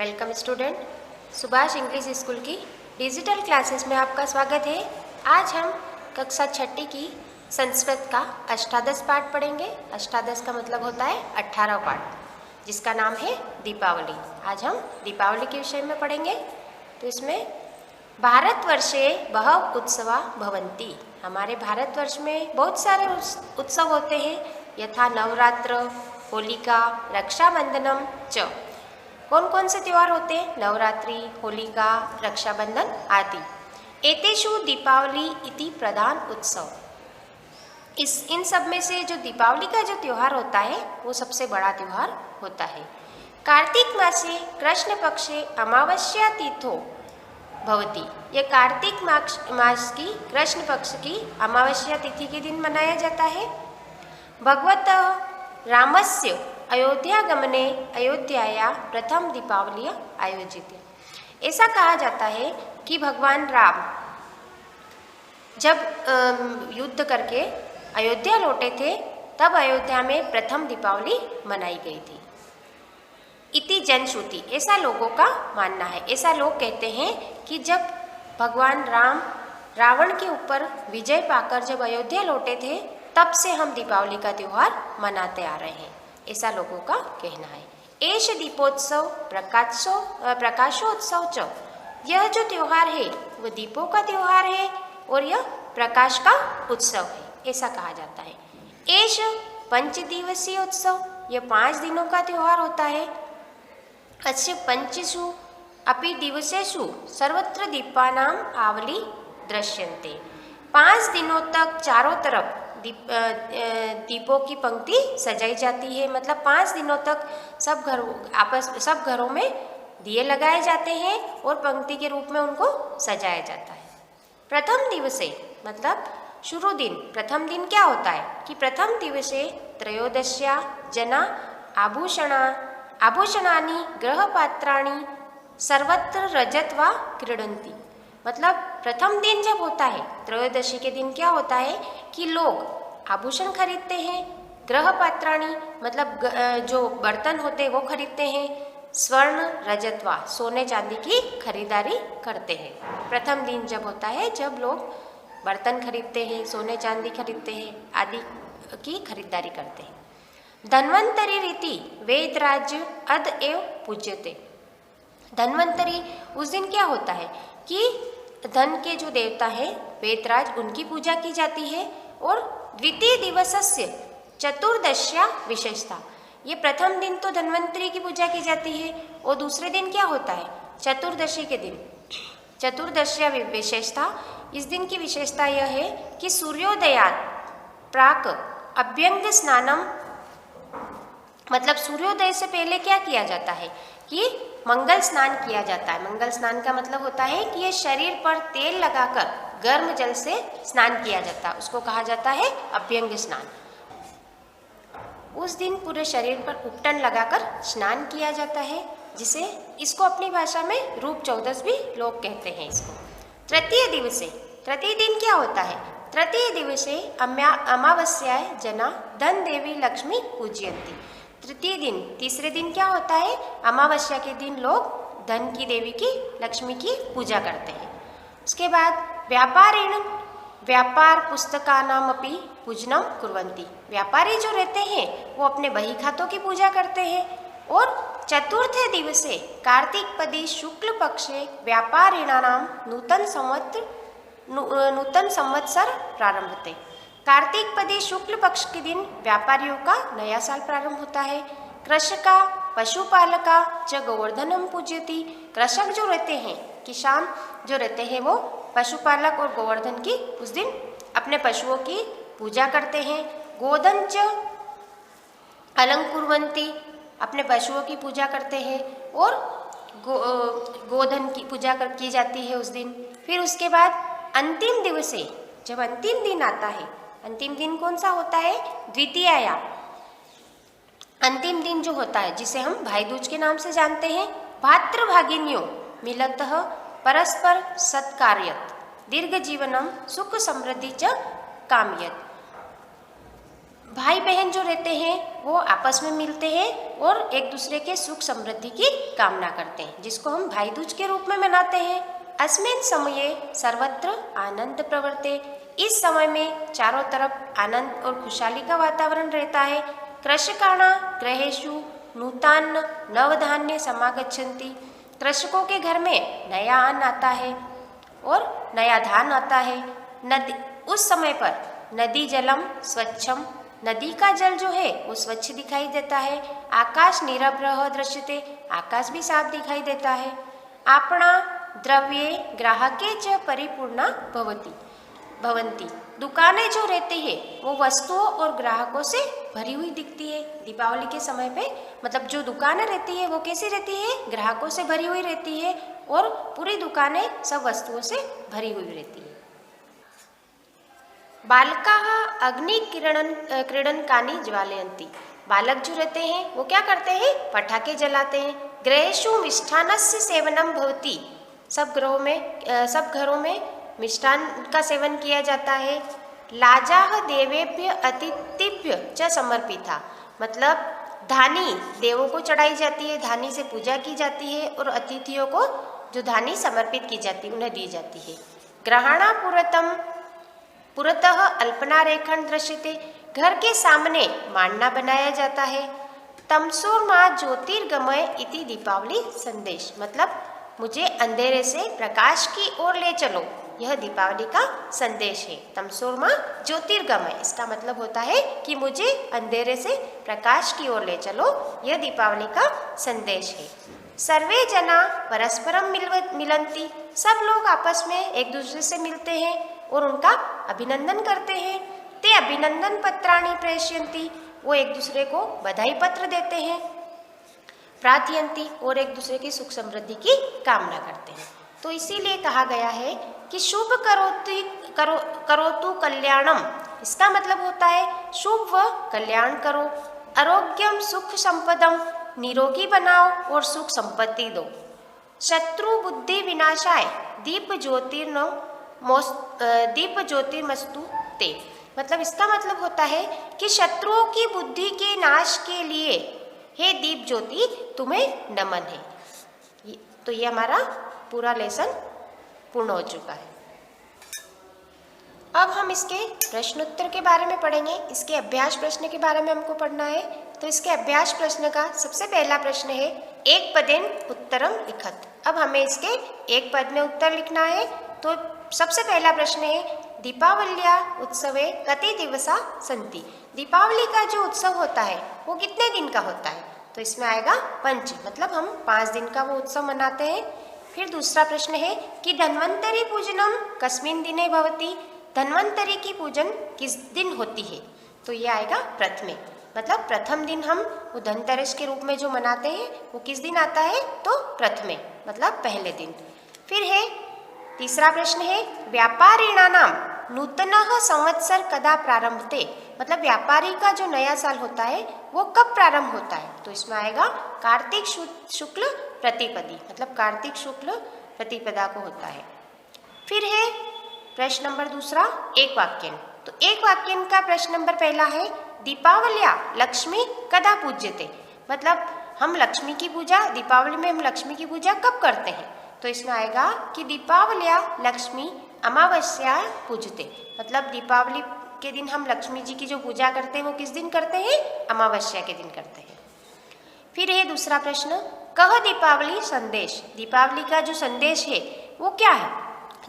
Welcome student. Subhash English school की digital classes में आपका स्वागत है। आज हम कक्षा छठी की संस्कृत का अष्टादश पाठ पढ़ेंगे। अष्टादश का मतलब होता है 18 पाठ, जिसका नाम है दीपावली। आज हम दीपावली के विषय में पढ़ेंगे। तो इसमें भारतवर्षे बहव उत्सवा भवन्ति, हमारे भारतवर्ष में बहुत सारे उत्सव होते हैं। यथा नवरात्र, होलिका, रक्षाबंधनम च। कौन कौन से त्यौहार होते हैं? नवरात्रि, होलिका, रक्षाबंधन आदि। एतेषु दीपावली इति प्रधान उत्सव, इन सब में से जो दीपावली का जो त्यौहार होता है वो सबसे बड़ा त्यौहार होता है। कार्तिक मासे कृष्ण पक्षे अमावस्या तिथो भवति, ये कार्तिक मास की कृष्ण पक्ष की अमावस्या तिथि के दिन मनाया जाता है। भगवतः रामस्य अयोध्यागमने अयोध्याया प्रथम दीपावली आयोजित। ऐसा कहा जाता है कि भगवान राम जब युद्ध करके अयोध्या लौटे थे तब अयोध्या में प्रथम दीपावली मनाई गई थी। इति जनश्रुति, ऐसा लोगों का मानना है। ऐसा लोग कहते हैं कि जब भगवान राम रावण के ऊपर विजय पाकर जब अयोध्या लौटे थे तब से हम दीपावली का त्यौहार मनाते आ रहे हैं, ऐसा लोगों का कहना है। एष दीपोत्सव प्रकाशोत्सव च, यह जो त्यौहार है वह दीपों का त्यौहार है और यह प्रकाश का उत्सव है, ऐसा कहा जाता है। एष पंचदिवसीय उत्सव, यह 5 दिनों का त्यौहार होता है। अस्य पंचसु अपि दिवसेषु सर्वत्र दीपानाम आवली दृश्यन्ते, 5 दिनों तक चारों तरफ दीपों की पंक्ति सजाई जाती है। मतलब 5 दिनों तक सब घरों में दिए लगाए जाते हैं और पंक्ति के रूप में उनको सजाया जाता है। प्रथम दिवसे मतलब शुरू दिन, प्रथम दिन क्या होता है कि प्रथम दिवसे त्रयोदश्या जना आभूषणानि गृहपात्राणि सर्वत्र रजत्वा क्रीडन्ति। मतलब प्रथम दिन जब होता है, त्रयोदशी के दिन क्या होता है कि लोग आभूषण खरीदते हैं, ग्रह पात्राणी मतलब जो बर्तन होते हैं वो खरीदते हैं, स्वर्ण रजतवा सोने चांदी की खरीदारी करते हैं। प्रथम दिन जब होता है जब लोग बर्तन खरीदते हैं, सोने चांदी खरीदते हैं आदि की खरीदारी करते हैं। धन्वंतरी रीति वेदराज अद एव पूज्यते, धन्वंतरी उस दिन क्या होता है कि धन के जो देवता है वेदराज उनकी पूजा की जाती है। और द्वितीय दिवसस्य चतुर्दश्या विशेषता, ये प्रथम दिन तो धन्वंतरी की पूजा की जाती है और दूसरे दिन क्या होता है चतुर्दशी के दिन चतुर्दश्या विशेषता। इस दिन की विशेषता यह है कि सूर्योदयात प्राक अभ्यंग स्नानम, मतलब सूर्योदय से पहले क्या किया जाता है कि मंगल स्नान किया जाता है। मंगल स्नान का मतलब होता है कि ये शरीर पर तेल लगाकर गर्म जल से स्नान किया जाता है, उसको कहा जाता है अभ्यंग स्नान। उस दिन पूरे शरीर पर उपटन लगाकर स्नान किया जाता है, जिसे इसको अपनी भाषा में रूप चौदस भी लोग कहते हैं इसको। तृतीय दिवसे, तृतीय दिन क्या होता है? तृतीय दिवसे अमावस्याय जना धन देवी लक्ष्मी पूजयन्ति। तृतीय दिन, तीसरे दिन क्या होता है? अमावस्या के दिन लोग धन की देवी की, लक्ष्मी की पूजा करते हैं। उसके बाद व्यापारेण व्यापार पुस्तकानामपि पूजनम कुर्वन्ति, व्यापारी जो रहते हैं वो अपने बही खातों की पूजा करते हैं। और चतुर्थे दिवसे कार्तिक पदी शुक्ल पक्षे व्यापारिणानाम नूतन संवत्सर प्रारंभते, कार्तिक पदी शुक्ल पक्ष के दिन व्यापारियों का नया साल प्रारंभ होता है। कृषका पशुपालका च गोवर्धनम पूज्यति, कृषक जो रहते हैं, किसान जो रहते हैं वो पशुपालक और गोवर्धन की उस दिन अपने पशुओं की पूजा करते हैं। गोधन च अलंकुर्वन्ति, अपने पशुओं की पूजा करते हैं और गोधन की पूजा की जाती है उस दिन। फिर उसके बाद अंतिम दिवसे, जब अंतिम दिन आता है, अंतिम दिन कौन सा होता है? द्वितीया, अंतिम दिन जो होता है जिसे हम भाई दूज के नाम से जानते हैं। भातृभागिन्यो मिलतः परस्पर सत्कार्यत दीर्घ जीवनम सुख समृद्धि च कामयत, भाई बहन जो रहते हैं वो आपस में मिलते हैं और एक दूसरे के सुख समृद्धि की कामना करते हैं, जिसको हम भाई दूज के रूप में मनाते हैं। अस्मिन् समये सर्वत्र आनंद प्रवर्ते, इस समय में चारों तरफ आनंद और खुशहाली का वातावरण रहता है। कृषकाणा गृहेषु नूतान्न नवधान्य समागच्छन्ति, कृषकों के घर में नया अन्न आता है और नया धान आता है। नदी, उस समय पर नदी जलम स्वच्छम, नदी का जल जो है वो स्वच्छ दिखाई देता है। आकाश निरभ्रः दृश्यते, आकाश भी साफ दिखाई देता है। आपणा द्रव्ये ग्राहके च परिपूर्णा भवन्ति, दुकानें जो रहती है वो वस्तुओं और ग्राहकों से भरी हुई दिखती है। दीपावली के समय पे मतलब जो दुकानें रहती है वो कैसी रहती है, ग्राहकों से भरी हुई रहती है और पूरी दुकानें सब वस्तुओं से भरी हुई रहती है। बालकाः क्रीडनकानि ज्वालयन्ति, बालक जो रहते हैं वो क्या करते हैं, पटाखे जलाते हैं। गृहेषु मिष्ठान्नस्य सेवनं भवति, सब घरों में मिष्ठान का सेवन किया जाता है। लाजाः देवेभ्य अतिथिभ्य च समर्पिता, मतलब धानी देवों को चढ़ाई जाती है, धानी से पूजा की जाती है और अतिथियों को जो धानी समर्पित की जाती है उन्हें दी जाती है। ग्रहणा पुरतः अल्पना रेखन दृश्यते, घर के सामने मांडना बनाया जाता है। तमसोर्मा ज्योतिर्गमय इति दीपावली संदेश, मतलब मुझे अंधेरे से प्रकाश की ओर ले चलो, यह दीपावली का संदेश है। तमसोर्मा ज्योतिर्गमय, इसका मतलब होता है कि मुझे अंधेरे से प्रकाश की ओर ले चलो, यह दीपावली का संदेश है। सर्वे जना परस्परम मिलन्ति, सब लोग आपस में एक दूसरे से मिलते हैं और उनका अभिनंदन करते हैं। ते अभिनंदन पत्राणि प्रेषयन्ति, वो एक दूसरे को बधाई पत्र देते हैं। प्रार्थयन्ति, और एक दूसरे की सुख समृद्धि की कामना करते हैं। तो इसीलिए कहा गया है कि शुभ करोतु कल्याणम, इसका मतलब होता है शुभ व कल्याण करो। आरोग्यम सुख संपदम, निरोगी बनाओ और सुख संपत्ति दो। शत्रु बुद्धि विनाशाय दीप ज्योतिर्मस्तु ते, मतलब इसका मतलब होता है कि शत्रुओं की बुद्धि के नाश के लिए हे दीप ज्योति तुम्हें नमन है। तो ये हमारा पूरा लेसन पूर्ण हो चुका है। अब हम इसके प्रश्नोत्तर के बारे में पढ़ेंगे। इसके अभ्यास प्रश्न के बारे में हमको पढ़ना है। तो इसके अभ्यास प्रश्न का सबसे पहला प्रश्न है, एक पदेन उत्तरम लिखत। अब हमें इसके एक पद में उत्तर लिखना है। तो सबसे पहला प्रश्न है, दीपावल्या उत्सवे कति दिवसा सन्ति, दीपावली का जो उत्सव होता है वो कितने दिन का होता है। तो इसमें आएगा पंच, मतलब हम 5 दिन का वो उत्सव मनाते हैं। फिर दूसरा प्रश्न है कि धन्वंतरी पूजनम कस्मिन् दिने भवति, धन्वंतरी की पूजन किस दिन होती है। तो ये आएगा प्रथमे, मतलब प्रथम दिन हम वो धनतेरस के रूप में जो मनाते हैं वो किस दिन आता है, तो प्रथमे मतलब पहले दिन। फिर है तीसरा प्रश्न है, व्यापारिणानाम नूतनः संवत्सर कदा प्रारंभते, मतलब व्यापारी का जो नया साल होता है वो कब प्रारंभ होता है। तो इसमें आएगा कार्तिक शुक्ल प्रतिपदी, मतलब कार्तिक शुक्ल प्रतिपदा को होता है। फिर है प्रश्न नंबर दूसरा, एक वाक्यन। तो एक वाक्यन का प्रश्न नंबर पहला है, दीपावल्या लक्ष्मी कदा पूज्यते, मतलब हम लक्ष्मी की पूजा, दीपावली में हम लक्ष्मी की पूजा कब करते हैं। तो इसमें आएगा कि दीपावल्या लक्ष्मी अमावस्या पूजते, मतलब दीपावली के दिन हम लक्ष्मी जी की जो पूजा करते हैं वो किस दिन करते हैं, अमावस्या के दिन करते हैं। फिर है दूसरा प्रश्न, कह दीपावली संदेश, दीपावली का जो संदेश है वो क्या है,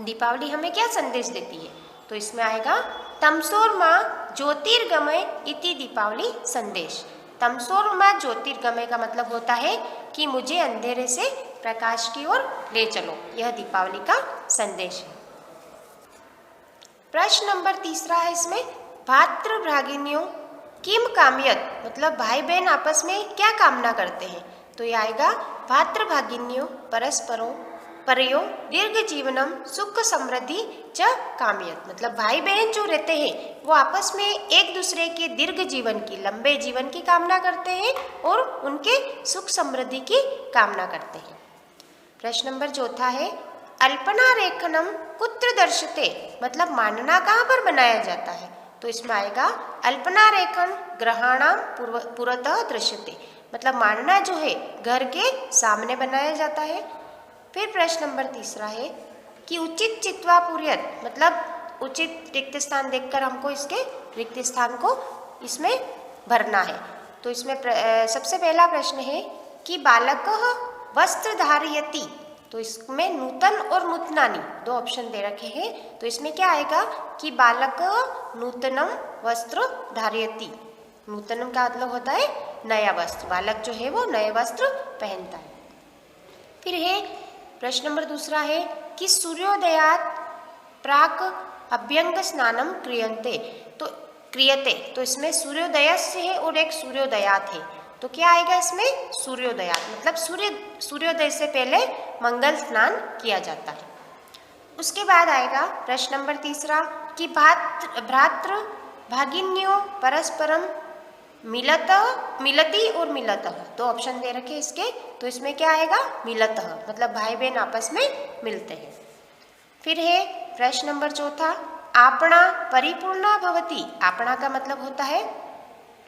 दीपावली हमें क्या संदेश देती है। तो इसमें आएगा तमसोर्मा ज्योतिर्गमय इति दीपावली संदेश। तमसोर्मा ज्योतिर्गमय का मतलब होता है कि मुझे अंधेरे से प्रकाश की ओर ले चलो, यह दीपावली का संदेश है। प्रश्न नंबर तीसरा है इसमें, भातृभ्रागिन्यों किम कामयत, मतलब भाई बहन आपस में क्या कामना करते हैं। तो ये आएगा भातृभागिन्यों परस्परों परयो दीर्घ जीवनम सुख समृद्धि च कामयत, मतलब भाई बहन जो रहते हैं वो आपस में एक दूसरे के दीर्घ जीवन की, लंबे जीवन की कामना करते हैं और उनके सुख समृद्धि की कामना करते हैं। प्रश्न नंबर चौथा है, अल्पना रेखनम कुत्र दर्शते, मतलब मांडना कहाँ पर बनाया जाता है। तो इसमें आएगा अल्पना रेखन ग्रहाणाम पुरतः दृश्यते, मतलब मांडना जो है घर के सामने बनाया जाता है। फिर प्रश्न नंबर 3 है कि उचित चित्वा पूर्यत, मतलब उचित रिक्त स्थान देखकर हमको इसके रिक्त स्थान को इसमें भरना है। तो इसमें सबसे पहला प्रश्न है कि बालकः वस्त्र धारयति, तो इसमें नूतन और नूतनानि 2 ऑप्शन दे रखे हैं। तो इसमें क्या आएगा कि बालक नूतनम वस्त्र धारयति, नूतनम का मतलब होता है नया वस्त्र, बालक जो है वो नए वस्त्र पहनता है। फिर है प्रश्न नंबर 2 है कि सूर्योदयात प्राक अभ्यंग स्नानम क्रियते, तो इसमें सूर्योदय से है और एक सूर्योदयात है, तो क्या आएगा इसमें सूर्योदयात, मतलब सूर्योदय से पहले मंगल स्नान किया जाता है। उसके बाद आएगा प्रश्न नंबर 3 कि भ्रातृ भागिन्यो परस्परम मिलती और मिलतः, 2 ऑप्शन दे रखे इसके। तो इसमें क्या आएगा मिलतः, मतलब भाई बहन आपस में मिलते हैं। फिर है प्रश्न नंबर 4 आपणा परिपूर्णा भवति, आपणा का मतलब होता है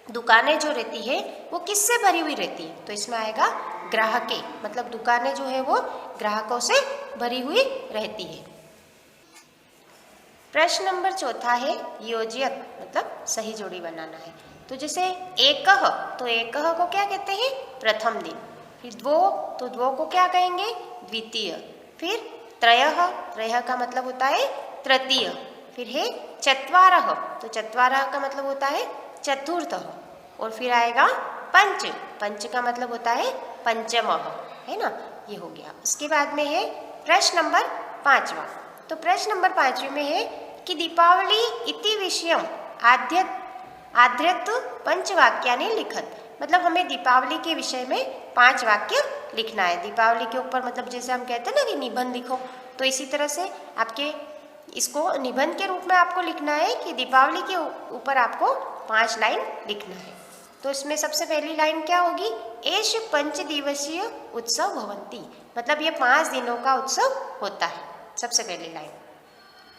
दुकानें जो रहती है वो किससे भरी हुई रहती है, तो इसमें आएगा ग्राहके, मतलब दुकानें जो है वो ग्राहकों से भरी हुई रहती है। प्रश्न नंबर 4 है योज्यत, मतलब सही जोड़ी बनाना है। तो जैसे एकह, तो एकह को क्या कहते हैं प्रथम दिन। फिर द्वो, तो द्वो को क्या कहेंगे द्वितीय। फिर त्रयः, त्रयः का मतलब होता है तृतीय। फिर है चत्वारः, तो चत्वारः का मतलब होता है चतुर्थ। और फिर आएगा पंच, पंच का मतलब होता है पंचमः, है ना, ये हो गया। उसके बाद में है प्रश्न नंबर 5। तो प्रश्न नंबर 5 में है कि दीपावली इति विषयम आद्यत पंचवाक्यानि लिखत, मतलब हमें दीपावली के विषय में 5 वाक्य लिखना है। दीपावली के ऊपर मतलब जैसे हम कहते हैं ना कि निबंध लिखो, तो इसी तरह से आपके इसको निबंध के रूप में आपको लिखना है कि दीपावली के ऊपर आपको 5 लाइन लिखना है। तो इसमें सबसे पहली लाइन क्या होगी, एष 5 दिवसीय उत्सव भवन्ति, मतलब ये 5 दिनों का उत्सव होता है, सबसे पहली लाइन।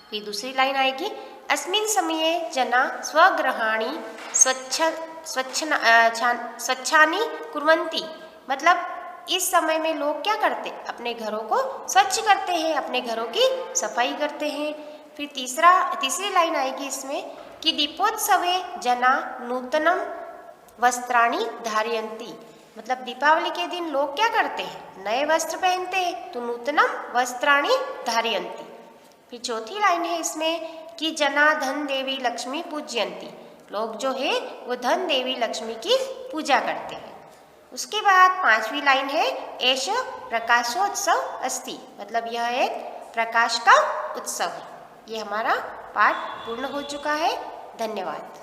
फिर दूसरी लाइन आएगी अस्मिन् समये जना स्वगृहाणि स्वच्छानि कुर्वन्ति, मतलब इस समय में लोग क्या करते, अपने घरों को स्वच्छ करते हैं, अपने घरों की सफाई करते हैं। फिर तीसरी लाइन आएगी इसमें कि दीपोत्सवे जना नूतनम वस्त्राणि धारयन्ति, मतलब दीपावली के दिन लोग क्या करते हैं नए वस्त्र पहनते हैं, तो नूतनम वस्त्राणि धारयन्ति। फिर चौथी लाइन है इसमें कि जना धन देवी लक्ष्मी पूजयन्ति, लोग जो है वो धन देवी लक्ष्मी की पूजा करते हैं। उसके बाद 5वीं लाइन है एष प्रकाशोत्सव अस्ति, मतलब यह एक प्रकाश का उत्सव है। ये हमारा पाठ पूर्ण हो चुका है। धन्यवाद।